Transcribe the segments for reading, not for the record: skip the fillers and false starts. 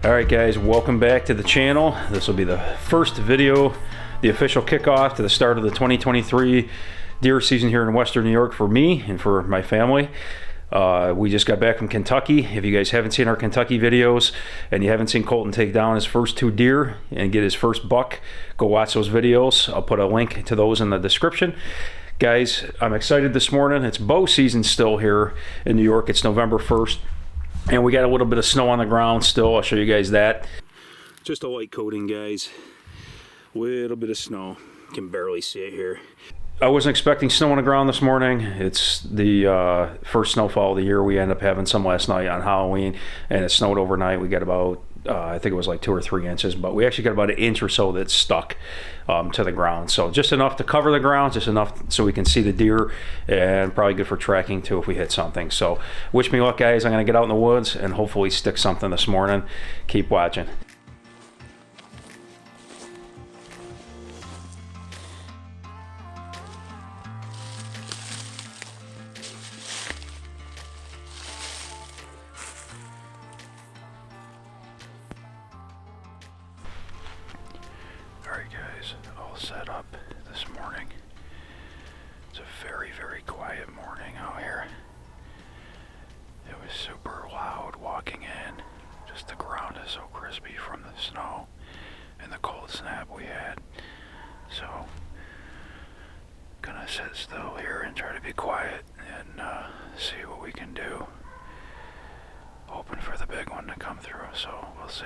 Alright guys, welcome back to the channel. This will be the first video, the official kickoff to the start of the 2023 deer season here in Western New York for me and for my family. We just got back from Kentucky. If you guys haven't seen our Kentucky videos and you haven't seen Colton take down his first 2 deer and get his first buck, go watch those videos. I'll put a link to those in the description. Guys, I'm excited this morning. It's bow season still here in New York. It's November 1st. And we got a little bit of snow on the ground still. I'll show you guys that. Just a light coating, guys. Little bit of snow. You can barely see it here. I wasn't expecting snow on the ground this morning. It's the first snowfall of the year. We ended up having some last night on Halloween, and it snowed overnight. We got about, I think it was like 2 or 3 inches, but we actually got about 1 inch or so that's stuck to the ground. So just enough to cover the ground, just enough so we can see the deer, and probably good for tracking too if we hit something. So wish me luck, guys. I'm gonna get out in the woods and hopefully stick something this morning. Keep watching. Alright guys, all set up this morning. It's a very, very quiet morning out here. It was super loud walking in. Just the ground is so crispy from the snow and the cold snap we had. So, gonna sit still here and try to be quiet and see what we can do. Hoping for the big one to come through, so we'll see.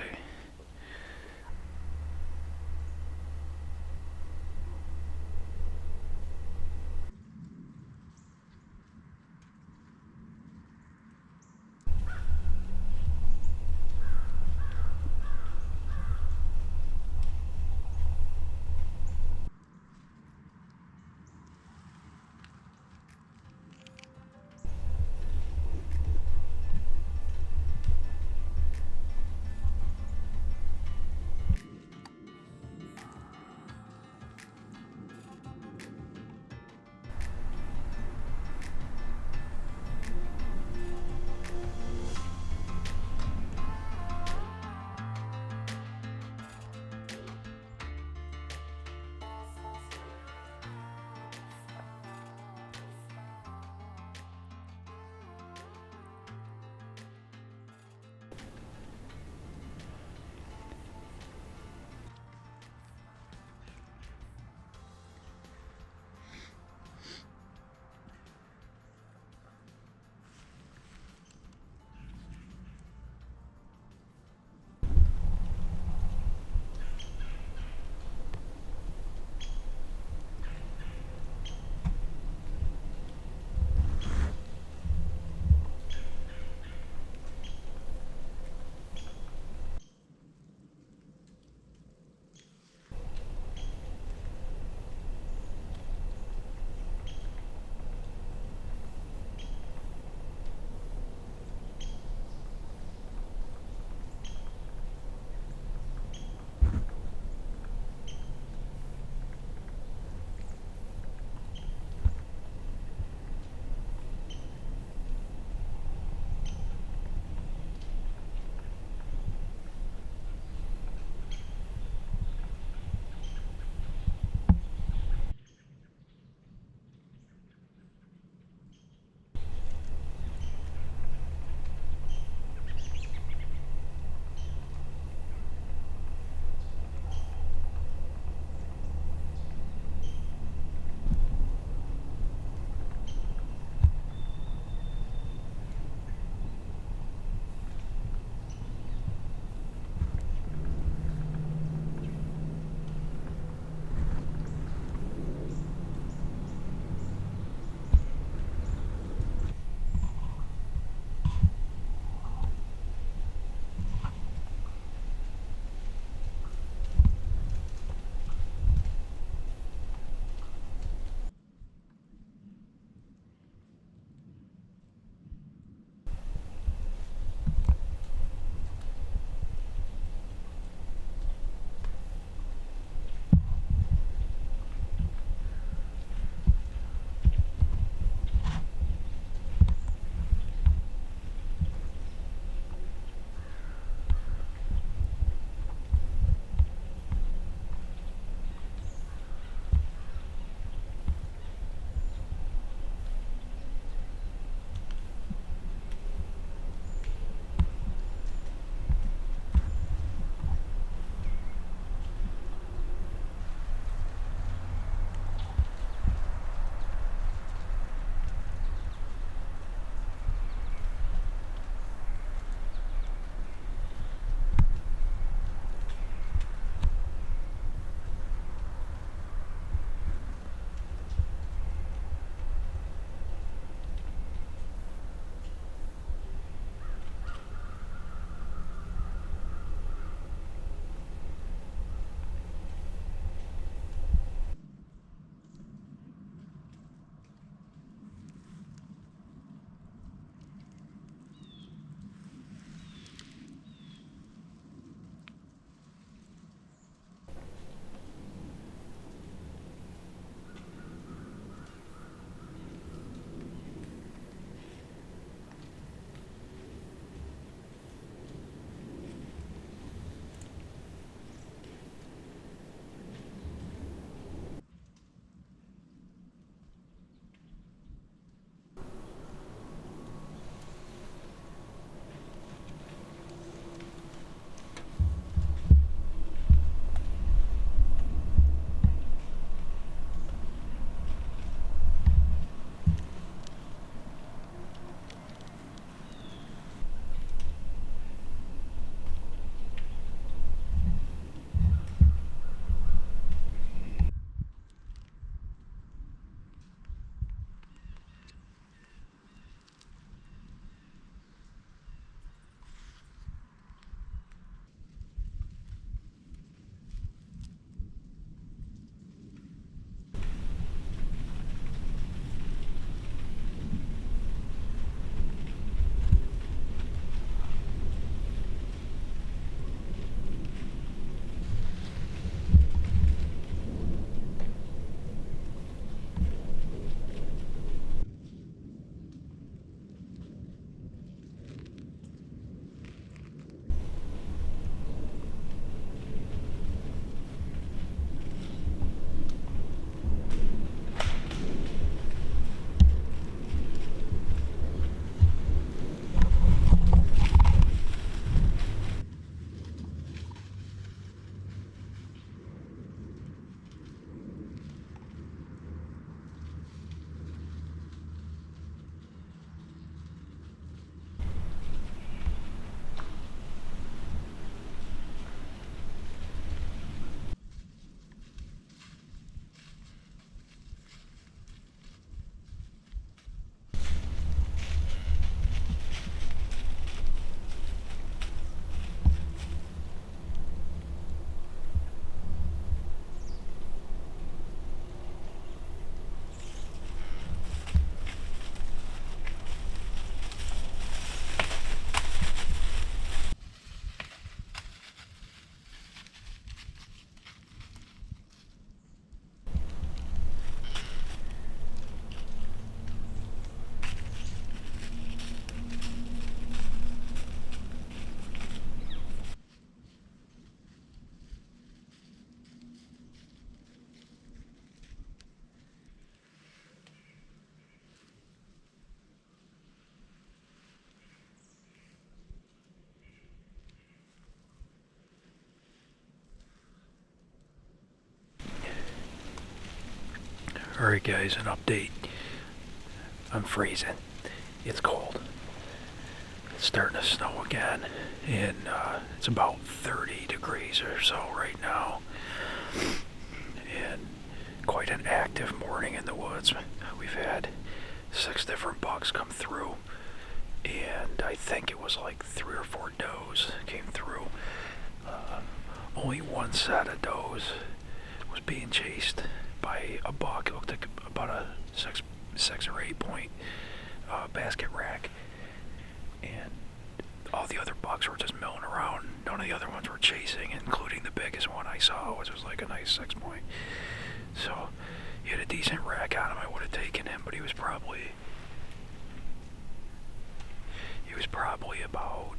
Alright guys, an update. I'm freezing. It's cold. It's starting to snow again, and it's about 30 degrees or so right now. And quite an active morning in the woods. We've had 6 different bucks come through, and I think it was like 3 or 4 does came through. Only one set of does was being chased by a buck. It looked like about a 6 or 8 point basket rack, and all the other bucks were just milling around. None of the other ones were chasing, including the biggest one I saw, which was like a nice 6 point. So he had a decent rack on him. I would have taken him, but he was probably about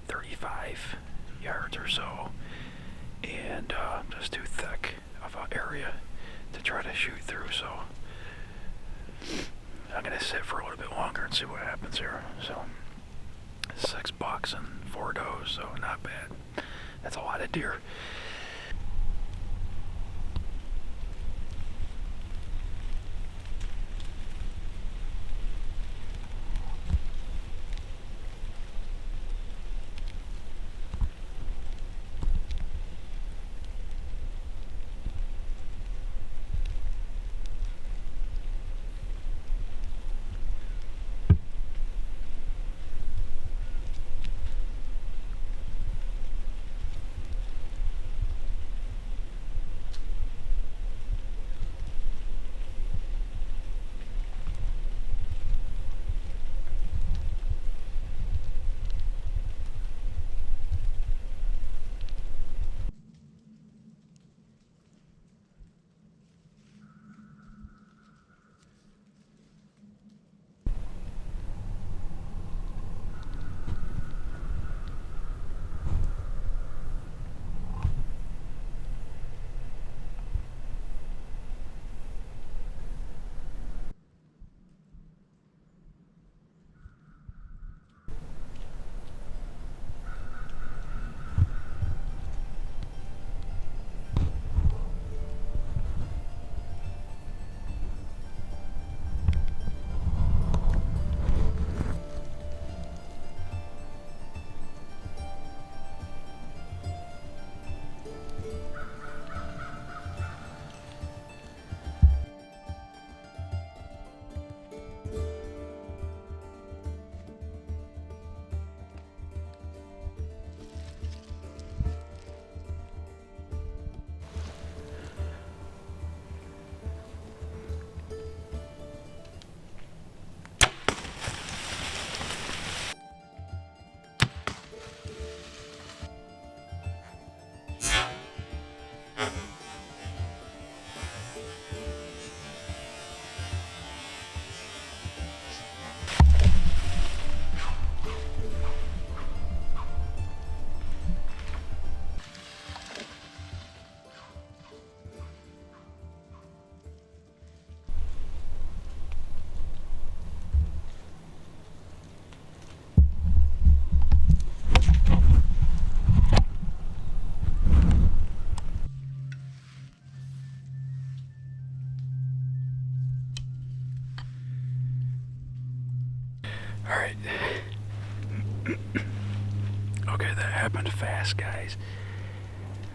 35 yards or so, and just too thick of an area to try to shoot through. So I'm gonna sit for a little bit longer and see what happens here. So 6 bucks and 4 does, so not bad. That's a lot of deer. Alright. Okay, that happened fast, guys.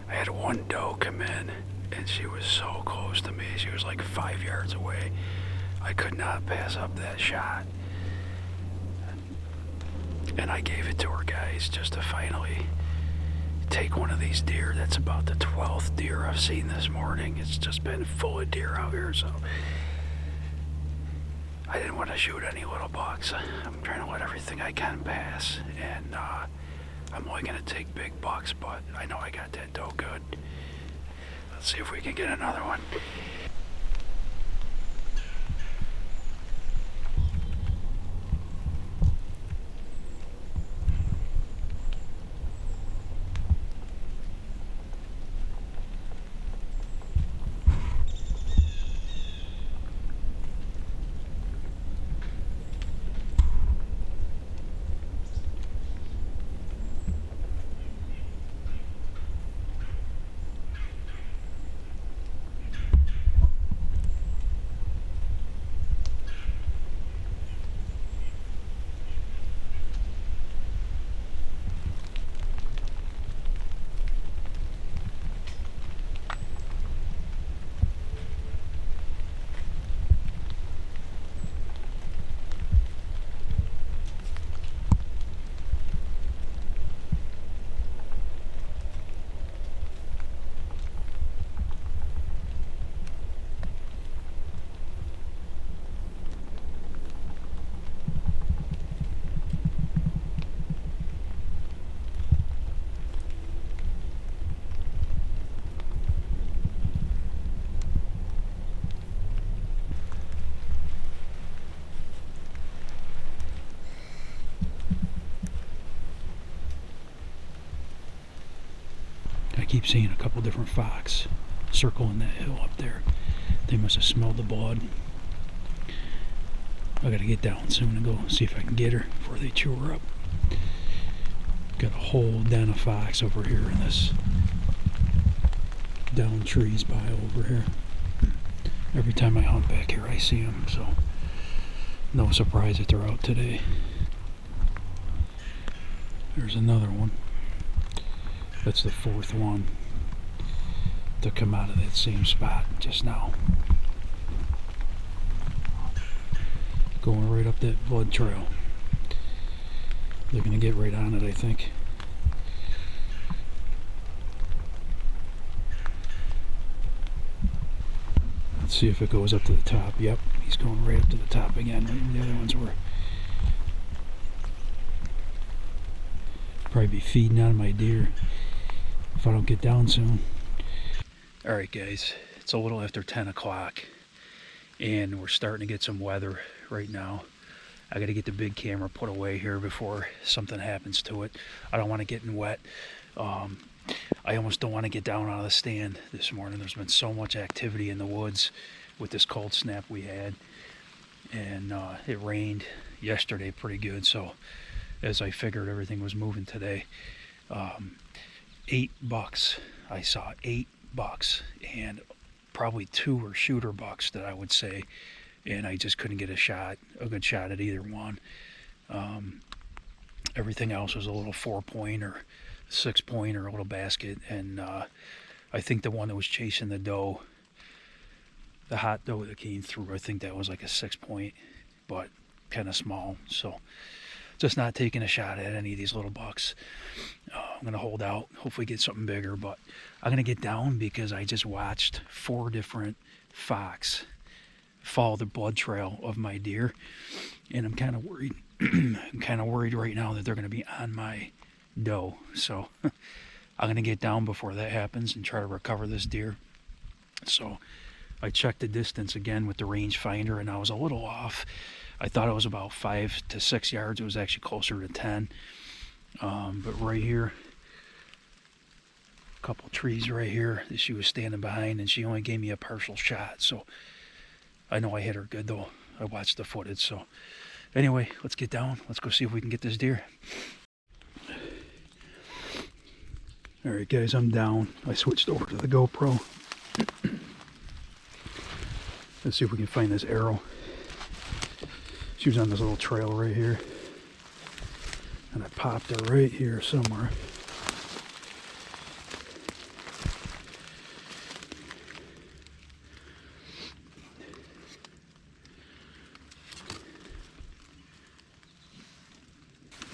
I had one doe come in, and she was so close to me. She was like 5 yards away. I could not pass up that shot. And I gave it to her, guys, just to finally take one of these deer. That's about the 12th deer I've seen this morning. It's just been full of deer out here, so I didn't want to shoot any little bucks. I'm trying to let everything I can pass, and I'm only going to take big bucks, but I know I got that doe good. Let's see if we can get another one. keep seeing a couple different fox circling that hill up there. They must have smelled the blood. I gotta get down soon and go see if I can get her before they chew her up. Got a whole den of fox over here in this down trees pile over here. Every time I hunt back here I see them, so no surprise that they're out today. There's another one. That's the fourth one to come out of that same spot just now. Going right up that blood trail. They're gonna get right on it, I think. Let's see if it goes up to the top. Yep, he's going right up to the top again, right where the other ones were. Probably be feeding on my deer if I don't get down soon. Alright guys, it's a little after 10 o'clock and we're starting to get some weather right now. I got to get the big camera put away here before something happens to it. I don't want to get in wet. I almost don't want to get down out of the stand this morning. There's been so much activity in the woods with this cold snap we had, and it rained yesterday pretty good, so as I figured everything was moving today. 8 bucks I saw, 8 bucks, and probably 2 were shooter bucks that I would say, and I just couldn't get a good shot at either one. Everything else was a little 4-point or 6-point or a little basket, and I think the one that was chasing the doe, the hot doe that came through, I think that was like a 6-point, but kind of small, so just not taking a shot at any of these little bucks. I'm going to hold out, hopefully get something bigger, but I'm going to get down because I just watched 4 different fox follow the blood trail of my deer, and I'm kind of worried. I'm kind of worried right now that they're going to be on my doe, so I'm going to get down before that happens and try to recover this deer. So I checked the distance again with the rangefinder, and I was a little off. I thought it was about 5 to 6 yards. It was actually closer to 10. But right here, a couple trees right here that she was standing behind, and she only gave me a partial shot, so I know I hit her good though. I watched the footage. So anyway, let's get down. Let's go see if we can get this deer. Alright guys, I'm down. I switched over to the GoPro. Let's see if we can find this arrow. She was on this little trail right here, and I popped her right here somewhere.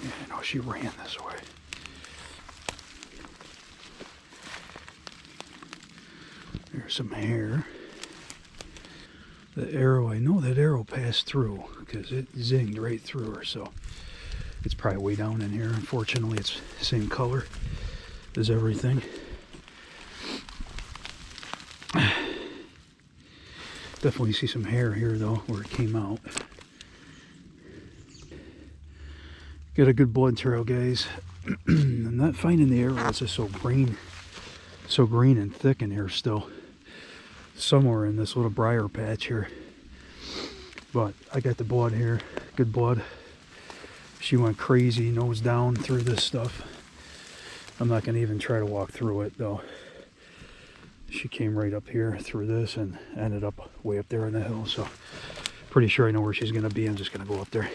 Yeah, I know she ran this way. There's some hair. The arrow, I know that arrow passed through because it zinged right through her, so it's probably way down in here. Unfortunately, it's the same color as everything. Definitely see some hair here though, where it came out. Got a good blood trail, guys. I'm not finding the arrow. It's just so green and thick in here still. Somewhere in this little briar patch here, but I got the blood here, good blood. She went crazy, nose down through this stuff. I'm not going to even try to walk through it though. She came right up here through this and ended up way up there on the hill, so pretty sure I know where she's going to be. I'm just going to go up there.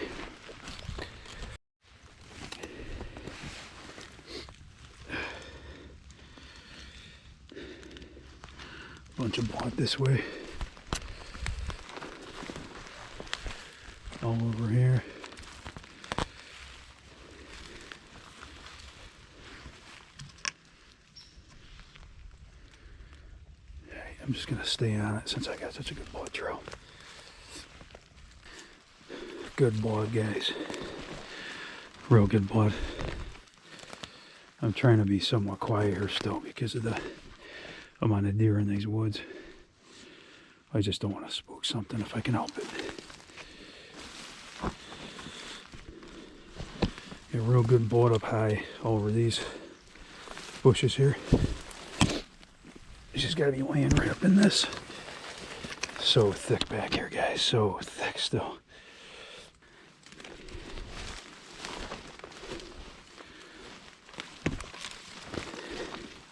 Bunch of blood this way, all over here. I'm just gonna stay on it since I got such a good blood trail. Good blood, guys. Real good blood. I'm trying to be somewhat quiet here still because of the amount of deer in these woods. I just don't want to spook something if I can help it. Get real good blood up high all over these bushes here. She's got to be laying right up in this. So thick back here, guys. So thick still.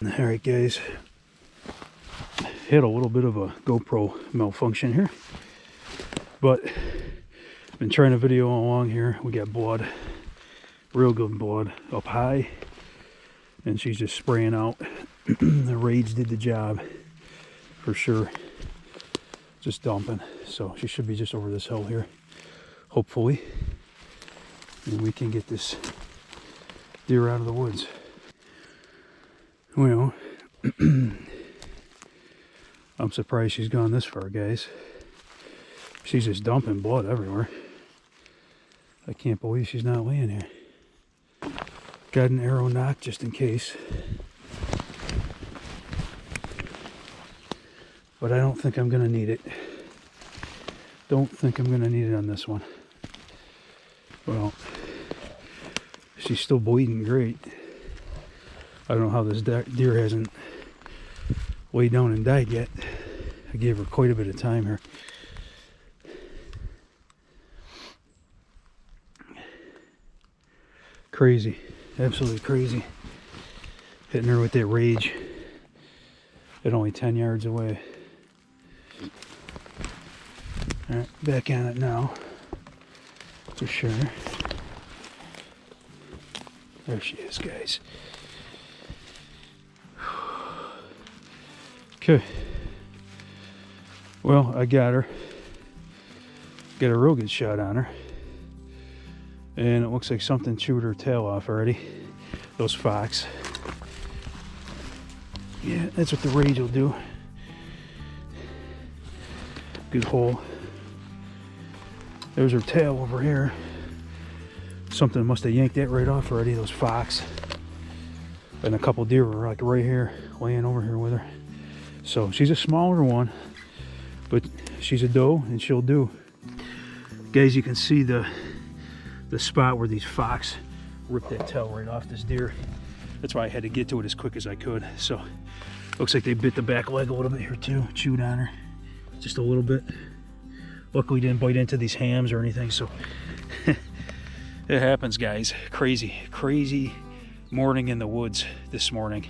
All right, guys. Had a little bit of a GoPro malfunction here, but been trying to video along here. We got blood, real good blood up high, and she's just spraying out. The rage did the job for sure. Just dumping. So she should be just over this hill here, hopefully, and we can get this deer out of the woods. Well, I'm surprised she's gone this far, guys. She's just dumping blood everywhere. I can't believe she's not laying here. Got an arrow knock just in case. But I don't think I'm going to need it. Don't think I'm going to need it on this one. Well, she's still bleeding great. I don't know how this deer hasn't laid down and died yet. I gave her quite a bit of time here. Crazy, absolutely crazy. Hitting her with that rage at only 10 yards away. All right, back on it now, for sure. There she is, guys. Okay. Well, I got her. Got a real good shot on her. And it looks like something chewed her tail off already. Those fox. Yeah, that's what the rage will do. Good hole. There's her tail over here. Something must have yanked that right off already, those fox. And a couple deer were like right here, laying over here with her. So she's a smaller one, but she's a doe and she'll do. Guys, you can see the spot where these fox ripped that tail right off this deer. That's why I had to get to it as quick as I could. So looks like they bit the back leg a little bit here too, chewed on her just a little bit. Luckily didn't bite into these hams or anything, so it happens, guys. Crazy morning in the woods this morning.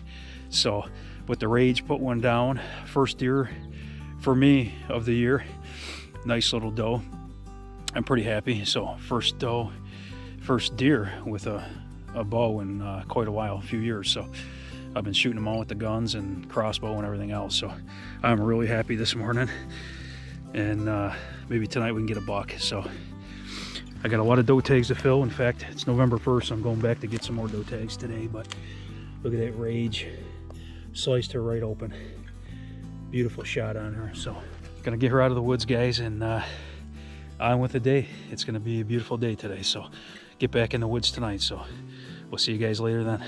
So with the rage, put one down. First deer for me of the year. Nice little doe. I'm pretty happy. So first deer with a bow in quite a while, a few years. So I've been shooting them all with the guns and crossbow and everything else. So I'm really happy this morning. And maybe tonight we can get a buck. So I got a lot of doe tags to fill. In fact, it's November 1st. So I'm going back to get some more doe tags today. But look at that rage. Sliced her right open. Beautiful shot on her. So gonna get her out of the woods, guys, and on with the day. It's gonna be a beautiful day today. So get back in the woods tonight. So we'll see you guys later then.